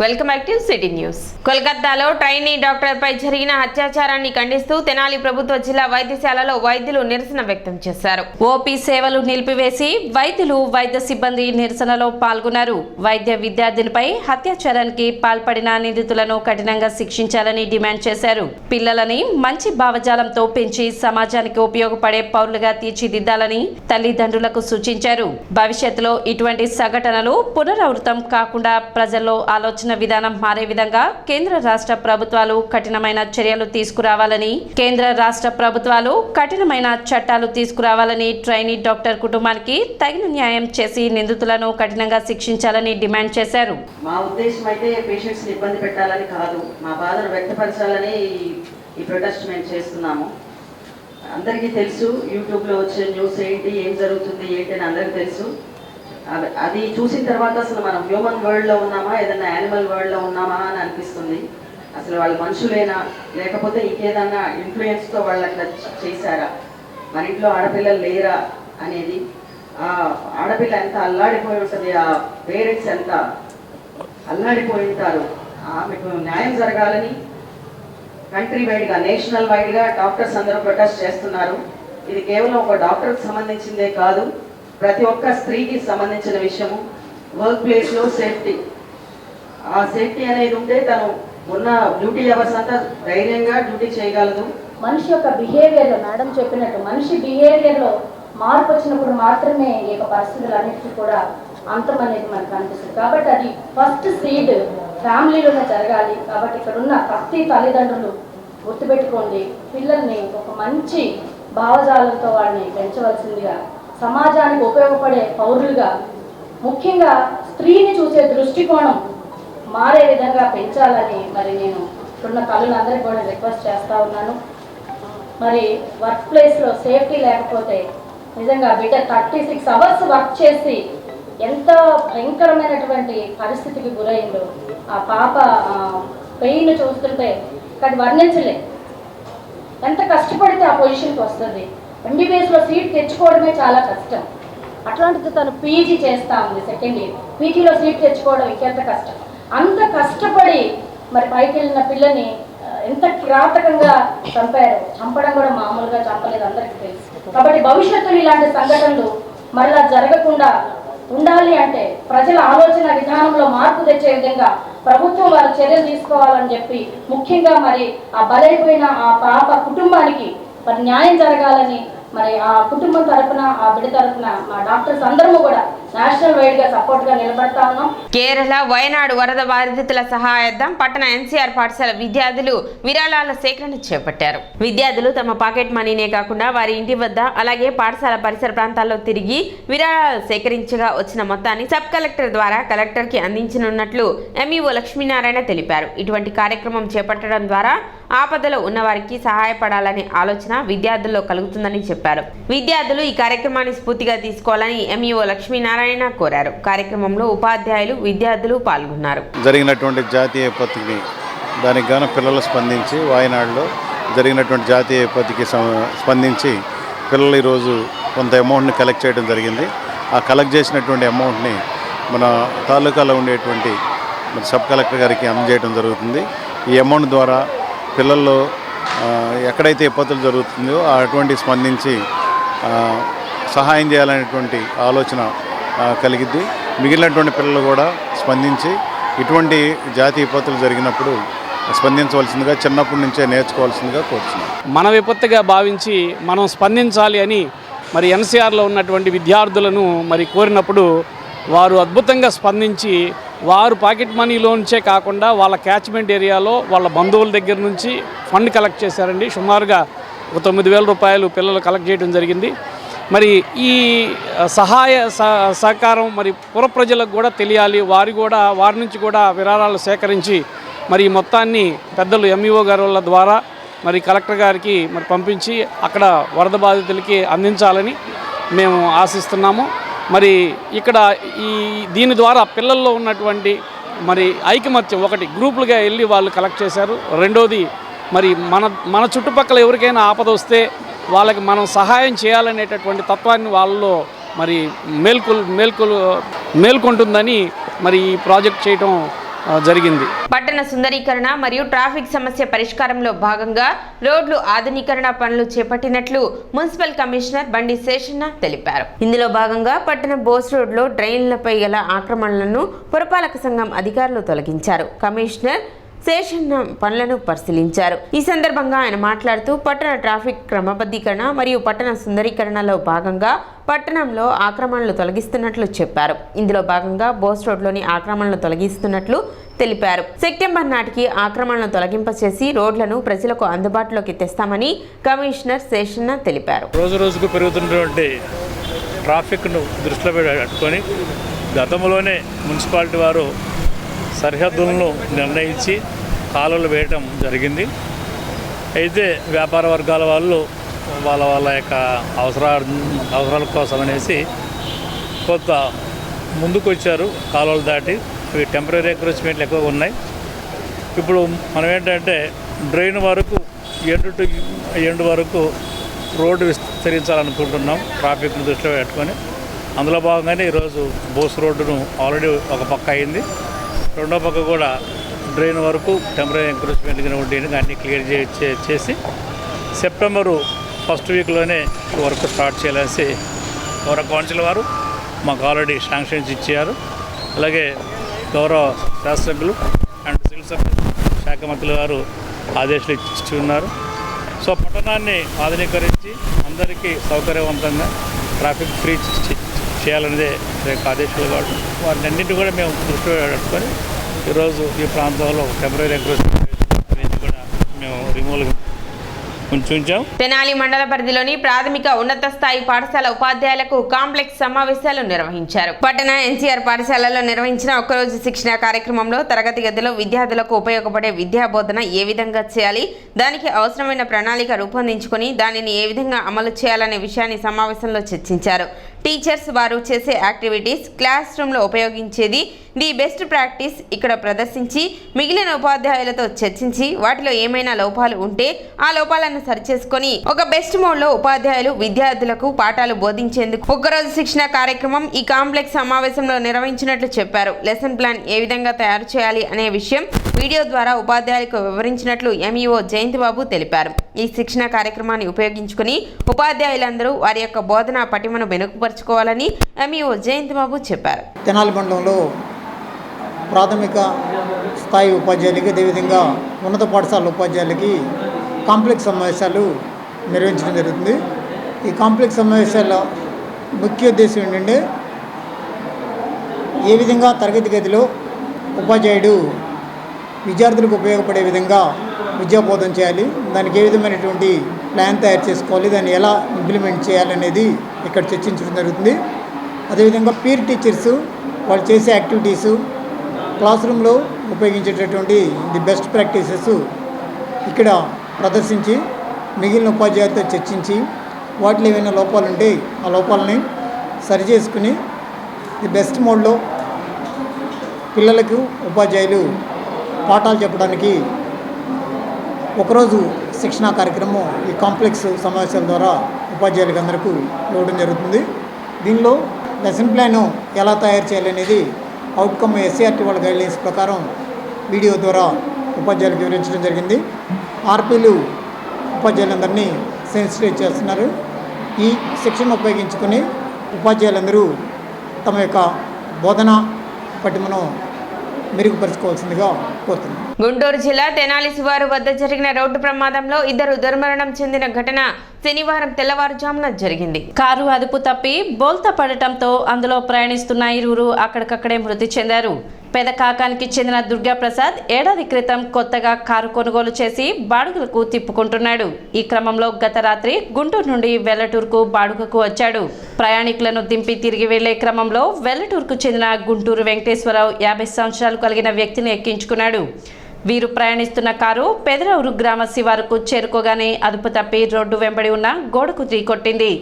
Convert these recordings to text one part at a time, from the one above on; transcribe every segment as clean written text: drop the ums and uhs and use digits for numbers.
Welcome back to city news. కోల్కతాలో trainee doctor పై జరిగిన అత్యాచారాన్ని ఖండిస్తూ తెనాలి ప్రభుత్వ జిల్లా వైద్యశాలలో వైద్యులు నిరసన వ్యక్తం చేశారు. ఓపీ సేవలు నిలిపివేసి వైద్యులు వైద్య సిబ్బంది నిరసనలో పాల్గొన్నారు. వైద్య విద్యార్థినిపై అత్యాచారానికి పాల్పడిన నిందితులను కఠినంగా శిక్షించాలని డిమాండ్ చేశారు. పిల్లలని మంచి భావజాలంతో పెంచి సమాజానికి ఉపయోగపడే పౌరులుగా తీర్చిదిద్దాలని తల్లిదండ్రులకు సూచించారు. భవిష్యత్తులో ఇటువంటి సంఘటనలు పునరావృతం కాకుండా ప్రజల్లో ఆలోచన విధానం మారే విధంగా కేంద్ర రాష్ట్ర ప్రభుత్వాలు కఠినమైన చర్యలు తీసుకురావాలని చట్టాలు తీసుకురావాలని ట్రైనీ డాక్టర్ కుటుంబానికి తగిన న్యాయం చేసి నిందితులను కఠినంగా శిక్షించాలని డిమాండ్ చేశారు. మా ఉద్దేశం అయితే పేషెంట్స్ని ఇబ్బంది పెట్టాలని కాదు, మా బాధను వ్యక్తపరచాలని ఈ ప్రొటెస్ట్ మేము చేస్తున్నాము. అందరికీ తెలుసు, యూట్యూబ్లో వచ్చే న్యూస్ ఏంటి, ఏం జరుగుతుంది ఏంటి అని అందరికీ తెలుసు. అది చూసిన తర్వాత అసలు మనం హ్యూమన్ వరల్డ్లో ఉన్నామా ఏదన్నా యానిమల్ వరల్డ్లో ఉన్నామా అని అనిపిస్తుంది. అసలు వాళ్ళు మనుషులేనా లేకపోతే ఇంకేదన్నా ఇన్ఫ్లుయెన్స్తో వాళ్ళు అట్లా చేశారా, మన ఇంట్లో ఆడపిల్లలు లేరా అనేది. ఆ ఆడపిల్ల ఎంత అల్లాడిపోయి ఉంటుంది, ఆ పేరెంట్స్ ఎంత అల్లాడిపోయి ఉంటారు. ఆమెకు న్యాయం జరగాలని కంట్రీ వైడ్గా నేషనల్ వైడ్గా డాక్టర్స్ అందరూ ప్రొటెస్ట్ చేస్తున్నారు. ఇది కేవలం ఒక డాక్టర్కి సంబంధించిందే కాదు, ప్రతి ఒక్క స్త్రీకి సంబంధించిన విషయము. వర్క్ ప్లేస్లో సేఫ్టీ, ఆ సేఫ్టీ అనేది ఉంటే తను ఉన్న డ్యూటీ అవర్స్ అంతా ధైర్యంగా డ్యూటీ చేయగలదు. మనిషి యొక్క బిహేవియర్లో మేడం చెప్పినట్టు మనిషి బిహేవియర్లో మార్పు వచ్చినప్పుడు మాత్రమే ఈ యొక్క పరిస్థితులు అన్నిటికీ కూడా అంతం అనేది మనకు అనిపిస్తుంది. కాబట్టి అది ఫస్ట్ సీడ్ ఫ్యామిలీలోనే జరగాలి. కాబట్టి ఇక్కడ ఉన్న ప్రతి తల్లిదండ్రులు గుర్తుపెట్టుకోండి, పిల్లల్ని ఒక మంచి భావజాలంతో వాళ్ళని పెంచవలసిందిగా, సమాజానికి ఉపయోగపడే పౌరులుగా, ముఖ్యంగా స్త్రీని చూసే దృష్టికోణం మారే విధంగా పెంచాలని మరి నేను ఇప్పుడున్న తల్లులందరికీ కూడా రిక్వెస్ట్ చేస్తూ ఉన్నాను. మరి వర్క్ ప్లేస్లో సేఫ్టీ లేకపోతే నిజంగా బిడ్డ 36 అవర్స్ వర్క్ చేసి ఎంత భయంకరమైనటువంటి పరిస్థితికి గురైందో ఆ పాప పెయిన్ చూస్తుంటే అది వర్ణించలే. ఎంత కష్టపడితే ఆ పొజిషన్కి వస్తుంది. MBBSలో సీట్ తెచ్చుకోవడమే చాలా కష్టం. అట్లాంటిది తను పీజీ చేస్తూ ఉంది, సెకండ్ ఇయర్. పీజీలో సీట్ తెచ్చుకోవడం ఇంకెంత కష్టం. అంత కష్టపడి మరి పైకి వెళ్ళిన పిల్లని ఎంత కిరాతకంగా చంపారు. చంపడం కూడా మామూలుగా చంపలేదు, అందరికీ తెలుసు. కాబట్టి భవిష్యత్తులో ఇలాంటి సంఘటనలు మరలా జరగకుండా ఉండాలి అంటే ప్రజల ఆలోచన విధానంలో మార్పు తెచ్చే విధంగా ప్రభుత్వం వారు చర్యలు తీసుకోవాలని చెప్పి, ముఖ్యంగా మరి ఆ బలైపోయిన ఆ పాప కుటుంబానికి మరి న్యాయం జరగాలని మరి ఆ కుటుంబం తరఫున ఆ బిడ్డ తరఫున మా డాక్టర్స్ అందరము కూడా నేషనల్ వైడ్ గా సపోర్ట్ గా నిలబడతా ఉన్నాం. కేరళ వయనాడు వరద బాధితుల సహాయార్థం పట్టణ NCR పాఠశాల విద్యార్థులు విరాళాల సేకరణ చేపట్టారు. విద్యార్థులు తమ పాకెట్ మనీనే కాకుండా వారి ఇంటి వద్ద అలాగే పాఠశాల పరిసర ప్రాంతాల్లో తిరిగి విరాళాలు సేకరించగా వచ్చిన మొత్తాన్ని సబ్ కలెక్టర్ ద్వారా కలెక్టర్ కి అందించనున్నట్లు MEO లక్ష్మీనారాయణ తెలిపారు. ఇటువంటి కార్యక్రమం చేపట్టడం ద్వారా ఆపదలో ఉన్నవారికి సహాయపడాలనే ఆలోచన విద్యార్థుల్లో కలుగుతుందని చెప్పారు. విద్యార్థులు ఈ కార్యక్రమాన్ని స్ఫూర్తిగా తీసుకోవాలని MEO లక్ష్మీనారాయణ కోరారు. కార్యక్రమంలో ఉపాధ్యాయులు, విద్యార్థులు పాల్గొన్నారు. జరిగినటువంటి జాతీయ విపత్తుకి దానికి గాను పిల్లలు స్పందించి వాయనాడులో జరిగినటువంటి జాతీయ విపత్తుకి స్పందించి పిల్లలు ఈరోజు కొంత అమౌంట్ని కలెక్ట్ చేయడం జరిగింది. ఆ కలెక్ట్ చేసినటువంటి అమౌంట్ని మన తాలూకాలో ఉండేటువంటి మన సబ్ కలెక్టర్ గారికి అందజేయడం జరుగుతుంది. ఈ అమౌంట్ ద్వారా పిల్లల్లో ఎక్కడైతే విపత్తులు జరుగుతుందో అటువంటి స్పందించి సహాయం చేయాలనేటువంటి ఆలోచన కలిగిద్ది. మిగిలినటువంటి పిల్లలు కూడా స్పందించి ఇటువంటి జాతీయ విపత్తులు జరిగినప్పుడు స్పందించవలసిందిగా చిన్నప్పటి నుంచే నేర్చుకోవాల్సిందిగా కోరుతున్నాం. మన విపత్తుగా భావించి మనం స్పందించాలి అని మరి NCRలో ఉన్నటువంటి విద్యార్థులను మరి కోరినప్పుడు వారు అద్భుతంగా స్పందించి వారు పాకెట్ మనీలోంచే కాకుండా వాళ్ళ క్యాచ్మెంట్ ఏరియాలో వాళ్ళ బంధువుల దగ్గర నుంచి ఫండ్ కలెక్ట్ చేశారండి. సుమారుగా 9,000 రూపాయలు పిల్లలు కలెక్ట్ చేయడం జరిగింది. మరి ఈ సహకారం మరి పుర ప్రజలకు కూడా తెలియాలి. వారి నుంచి కూడా విరాళాలు సేకరించి మరి మొత్తాన్ని పెద్దలు MEO గారుల ద్వారా మరి కలెక్టర్ గారికి మరి పంపించి అక్కడ వరద బాధితులకి అందించాలని మేము ఆశిస్తున్నాము. మరి ఇక్కడ దీని ద్వారా పిల్లల్లో ఉన్నటువంటి మరి ఐకమత్యం, ఒకటి గ్రూపులుగా వెళ్ళి వాళ్ళు కలెక్ట్ చేశారు. రెండోది మరి మన చుట్టుపక్కల ఎవరికైనా ఆపద వస్తే వాళ్ళకి మనం సహాయం చేయాలనేటటువంటి తత్వాన్ని వాళ్ళలో మరి మేల్కొంటుందని మరి ఈ ప్రాజెక్ట్ చేయడం జరిగింది. పట్టణ సుందరీకరణ మరియు ట్రాఫిక్ సమస్య పరిష్కారంలో భాగంగా రోడ్లు ఆధునీకరణ పనులు చేపట్టినట్లు మున్సిపల్ కమిషనర్ బండి శేషన్న తెలిపారు. ఇందులో భాగంగా పట్టణ బోస్ రోడ్లో డ్రైన్లపై గల ఆక్రమణలను పురపాలక సంఘం అధికారులు తొలగించారు. కమిషనర్ శేషన్న పనులను పరిశీలించారు. ఈ సందర్భంగా ఆయన మాట్లాడుతూ పట్టణ ట్రాఫిక్ క్రమబద్ధీకరణ మరియు పట్టణ సుందరీకరణలో భాగంగా పట్టణంలో ఆక్రమణలు తొలగిస్తున్నట్లు చెప్పారు. ఇందులో భాగంగా బోస్ రోడ్లోని ఆక్రమణలు తొలగిస్తున్నట్లు తెలిపారు. సెప్టెంబర్ నాటికి ఆక్రమణలను తొలగింపచేసి రోడ్లను ప్రజలకు అందుబాటులోకి తెస్తామని కమిషనర్ శేషన్న తెలిపారు. రోజు రోజుకు పెరుగుతున్నటువంటి ట్రాఫిక్ను దృష్టిలో పెట్టుకొని గతంలోనే మున్సిపాలిటీ వారు సరిహద్దులను నిర్ణయించి కాలువలు వేయటం జరిగింది. అయితే వ్యాపార వర్గాల వాళ్ళు వాళ్ళ యొక్క అవసరాల కోసం అనేసి కొంత ముందుకు వచ్చారు. కాలువలు దాటి ఇవి టెంపరీ ఎంక్రోచ్మెంట్లు ఎక్కువగా ఉన్నాయి. ఇప్పుడు మనం ఏంటంటే డ్రైన్ వరకు ఎండు వరకు రోడ్డు విస్తరించాలనుకుంటున్నాం ట్రాఫిక్ను దృష్టిలో పెట్టుకొని. అందులో భాగంగానే ఈరోజు బోస్ రోడ్డును ఆల్రెడీ ఒక పక్క అయింది. రెండో పక్క కూడా డ్రైన్ వరకు టెంపరీ ఎంక్రోచ్మెంట్ ఉండేది అన్నీ క్లియర్ చేసి సెప్టెంబరు ఫస్ట్ వీక్లోనే వర్క్ స్టార్ట్ చేయాలని గౌరవ కౌన్సిల్ వారు మాకు ఆల్రెడీ శాంక్షన్స్ ఇచ్చారు. అలాగే గౌరవ శాసనసభ్యులు అండ్ సివిల్ సప్లై శాఖ మంత్రులు వారు ఆదేశాలు ఇచ్చి ఉన్నారు. సో పట్టణాన్ని ఆధునీకరించి అందరికీ సౌకర్యవంతంగా ట్రాఫిక్ ఫ్రీ చేయాలనేదే ఆదేశాలు కావడం వాటిని అన్నింటి కూడా మేము దృష్టిలో పెట్టుకొని ఈరోజు ఈ ప్రాంతంలో టెంపరీ ఎంక్రోచ్మెంట్ కూడా మేము రిమూవ్ ఉంచాం. తెనాలి మండల పరిధిలోని ప్రాథమిక ఉన్నత స్థాయి పాఠశాల ఉపాధ్యాయులకు కాంప్లెక్స్ సమావేశాలు నిర్వహించారు. పట్టణ ఎన్సీఆర్ పాఠశాలలో నిర్వహించిన ఒక్కరోజు శిక్షణ కార్యక్రమంలో తరగతి గదిలో విద్యార్థులకు ఉపయోగపడే విద్యా బోధన ఏ విధంగా చేయాలి, దానికి అవసరమైన ప్రణాళిక రూపొందించుకొని దానిని ఏ విధంగా అమలు చేయాలనే విషయాన్ని సమావేశంలో చర్చించారు. టీచర్స్ వారు చేసే యాక్టివిటీస్ క్లాస్ రూమ్లో ఉపయోగించేది ది బెస్ట్ ప్రాక్టీస్ ఇక్కడ ప్రదర్శించి మిగిలిన ఉపాధ్యాయులతో చర్చించి వాటిలో ఏమైనా లోపాలు ఉంటే ఆ లోపాలను సరిచేసుకొని ఒక బెస్ట్ మోడ్లో ఉపాధ్యాయులు విద్యార్థులకు పాఠాలు బోధించేందుకు ఒక్కరోజు శిక్షణ కార్యక్రమం ఈ కాంప్లెక్స్ సమావేశంలో నిర్వహించినట్లు చెప్పారు. లెసన్ ప్లాన్ ఏ విధంగా తయారు చేయాలి అనే విషయం వీడియో ద్వారా ఉపాధ్యాయులకు వివరించినట్లు ఎంఈఓ జయంతిబాబు తెలిపారు. ఈ శిక్షణ కార్యక్రమాన్ని ఉపయోగించుకుని ఉపాధ్యాయులందరూ వారి యొక్క బోధనా పటిమను మెరుగుపరుచుకోవాలని ఎంఈఓ జయంతిబాబు చెప్పారు. తెనాలి మండలంలో ప్రాథమిక స్థాయి ఉపాధ్యాయులకి అదేవిధంగా ఉన్నత పాఠశాల ఉపాధ్యాయులకి కాంప్లెక్స్ సమావేశాలు నిర్వహించడం జరుగుతుంది. ఈ కాంప్లెక్స్ సమావేశాల ముఖ్య ఉద్దేశం ఏంటంటే ఏ విధంగా తరగతి గదిలో ఉపాధ్యాయుడు విద్యార్థులకు ఉపయోగపడే విధంగా విద్యాబోధన చేయాలి, దానికి ఏ విధమైనటువంటి ప్లాన్ తయారు చేసుకోవాలి, దాన్ని ఎలా ఇంప్లిమెంట్ చేయాలనేది ఇక్కడ చర్చించడం జరుగుతుంది. అదేవిధంగా పీర్ టీచర్సు వాళ్ళు చేసే యాక్టివిటీసు క్లాస్ రూమ్లో ఉపయోగించేటటువంటి ది బెస్ట్ ప్రాక్టీసెస్ ఇక్కడ ప్రదర్శించి మిగిలిన ఉపాధ్యాయులతో చర్చించి వాటిలో ఏమైనా లోపాలు ఉంటే ఆ లోపాలని సరిచేసుకుని ది బెస్ట్ మోడ్లో పిల్లలకు ఉపాధ్యాయులు పాఠాలు చెప్పడానికి ఒకరోజు శిక్షణా కార్యక్రమం ఈ కాంప్లెక్స్ సమావేశాల ద్వారా ఉపాధ్యాయులకు అందరికీ ఇవ్వడం జరుగుతుంది. దీనిలో లెసన్ ప్లాను ఎలా తయారు చేయాలనేది అవుట్కమ్ ఎస్సీఆర్టీ వాళ్ళ గైడ్లైన్స్ ప్రకారం వీడియో ద్వారా ఉపాధ్యాయులకు వివరించడం జరిగింది. ఆర్పీలు ఉపాధ్యాయులందరినీ సెన్సిటైజ్ చేస్తున్నారు. ఈ శిక్షణ ఉపయోగించుకొని ఉపాధ్యాయులందరూ తమ యొక్క బోధన పటిమను మెరుగుపరుచుకోవాల్సిందిగా కోరుతున్నాను. గుంటూరు జిల్లా తెనాలి శివారు వద్ద జరిగిన రోడ్డు ప్రమాదంలో ఇద్దరు దుర్మరణం చెందిన ఘటన శనివారం తెల్లవారుజామున జరిగింది. కారు అదుపు తప్పి బోల్తా పడటంతో అందులో ప్రయాణిస్తున్న ఇరువురు అక్కడికక్కడే మృతి చెందారు. పెదకాకానికి చెందిన దుర్గాప్రసాద్ ఏడాది క్రితం కొత్తగా కారు కొనుగోలు చేసి బాడుగలకు తిప్పుకుంటున్నాడు. ఈ క్రమంలో గత రాత్రి గుంటూరు నుండి వెల్లటూరుకు బాడుగకు వచ్చాడు. ప్రయాణికులను దింపి తిరిగి వెళ్లే క్రమంలో వెల్లటూరుకు చెందిన గుంటూరు వెంకటేశ్వరరావు 50 సంవత్సరాలు కలిగిన వ్యక్తిని ఎక్కించుకున్నాడు. వీరు ప్రయాణిస్తున్న కారు పెదరూరు గ్రామ శివారుకు చేరుకోగానే అదుపు తప్పి రోడ్డు వెంబడి ఉన్న గోడకు ఢీకొట్టింది.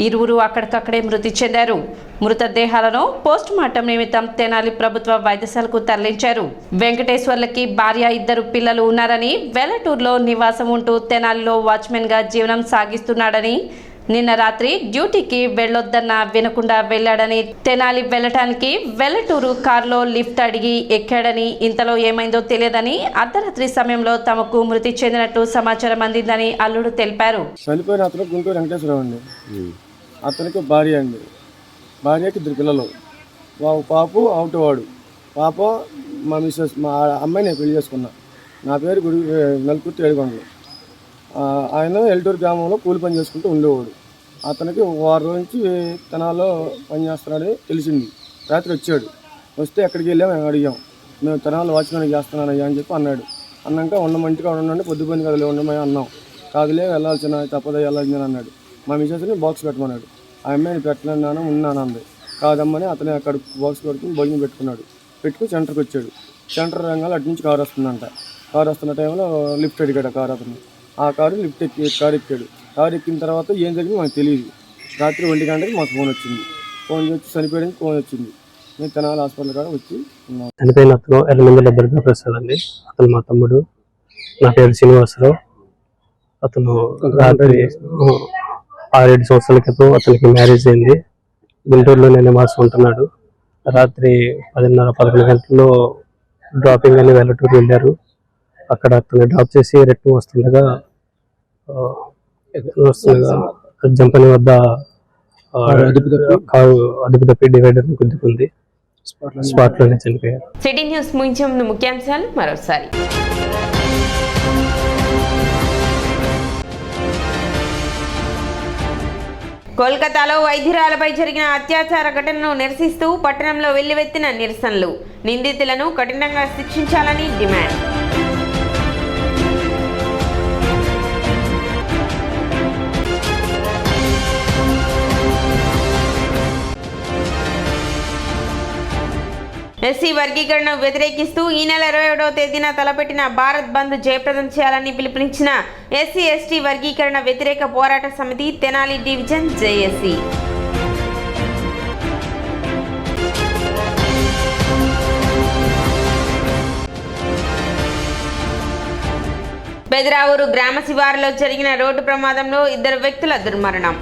ఇరువురు అక్కడికక్కడే మృతి చెందారు. మృతదేహాలను పోస్ట్ మార్టం నిమిత్తం తెనాలి ప్రభుత్వ వైద్యశాలకు తరలించారు. వెంకటేశ్వర్లకి భార్య, 2 పిల్లలు ఉన్నారని, వెల్లటూరులో నివాసం ఉంటూ తెనాలిలో వాచ్మెన్గా జీవనం సాగిస్తున్నాడని నిన్న రాత్రి డ్యూటీకి వెళ్ళొద్దన్న వినకుండా వెళ్లాడని, తెనాలి వెళ్లటానికి వెల్లటూరు కారులో లిఫ్ట్ అడిగి ఎక్కాడని, ఇంతలో ఏమైందో తెలియదని, అర్ధరాత్రి సమయంలో తమకు మృతి చెందినట్టు సమాచారం అందిందని అల్లుడు తెలిపారు. చనిపోయిన అతను గుంటూరు వెంకటేశ్వరరావు అండి. అతనికి భార్య అండి. భార్యకి 2 పిల్లలు. పాపు అవుటవాడు. పాప మా మిస్సెస్, మా అమ్మాయి నేను పెళ్లి చేసుకున్నా. నా పేరు నలుకుర్తి ఏడుకొండలు. ఆయన ఎల్టూరు గ్రామంలో కూలి పని చేసుకుంటూ ఉండేవాడు. అతనికి వారం నుంచి తెనాల్లో పని చేస్తున్నాడని తెలిసింది. రాత్రి వచ్చాడు. వస్తే ఎక్కడికి వెళ్ళాము మేము అడిగాం. మేము తెనాల్లో వాచ్మెన్ చేస్తున్నానయ్యా అని చెప్పి అన్నాడు. అన్నాక ఉండమంటిగా ఉండండి, పొద్దుపని కదలే ఉండమని అన్నాం. కాదులే వెళ్ళాల్సిన తప్పదా వెళ్ళాల్సిందని అన్నాడు. మా మిసెస్ని బాక్స్ పెట్టమన్నాడు. ఆ అమ్మాయిని పెట్టలేను ఉన్నాను అంది. కాదమ్మని అతనే అక్కడ బాక్స్ పెట్టుకుని భోజనం పెట్టుకున్నాడు. పెట్టుకుని సెంటర్కి వచ్చాడు. సెంటర్ రంగాలు అటు నుంచి కారు వస్తుందంట. కారు వస్తున్న టైంలో లిఫ్ట్ అడిగాడు కారు అతను. ఆ కారు లిఫ్ట్ కారు ఎక్కాడు. కారు ఎక్కిన తర్వాత ఏం జరిగింది మాకు తెలియదు. రాత్రి 1 గంటకి మాకు ఫోన్ వచ్చింది. ఫోన్ వచ్చి చనిపోయానికి ఫోన్ వచ్చింది. మేము తెనాలి హాస్పిటల్ కాడ వచ్చి ఉన్నాం. చనిపోయిన అతను ఎర్రమందుల దుర్గా ప్రసాద్ అండి. అతను మా తమ్ముడు. నా పేరు శ్రీనివాసరావు. అతను రాత్రి 6-7 సంవత్సరాల క్రితం అతనికి మ్యారేజ్ అయింది. గుంటూరులోనే నివాసం ఉంటున్నాడు. రాత్రి 10:30-11 గంటల్లో డ్రాపింగ్ అని వెల్లటూరు వెళ్ళారు. అక్కడ అతను డ్రాప్ చేసి రిటర్న్ వస్తుండగా జంపని వద్ద కారు అదుపు తప్పి డివైడర్ని గుద్దుకుంది. స్పాట్లోనే చనిపోయారు. సిటీ న్యూస్ ముగించే ముందు ముఖ్యాంశాలు మరోసారి. కోల్కతాలో వైద్యురాలపై జరిగిన అత్యాచార ఘటనను నిరసిస్తూ పట్టణంలో వెల్లువెత్తిన నిరసనలు. నిందితులను కఠినంగా శిక్షించాలని డిమాండ్. ఎస్సీ వర్గీకరణను వ్యతిరేకిస్తూ ఈ నెల 21వ తేదీన తలపెట్టిన భారత్ బంద్ జయప్రదం చేయాలని పిలుపునిచ్చిన ఎస్సీ ఎస్టీ వర్గీకరణ వ్యతిరేక పోరాట సమితి తెనాలి డివిజన్ జేఏసీ. బెదరావూరు గ్రామ శివారులో జరిగిన రోడ్డు ప్రమాదంలో 2 వ్యక్తుల దుర్మరణం.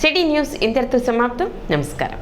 సిటీ న్యూస్ ఇంతటితో సమాప్తం. నమస్కారం.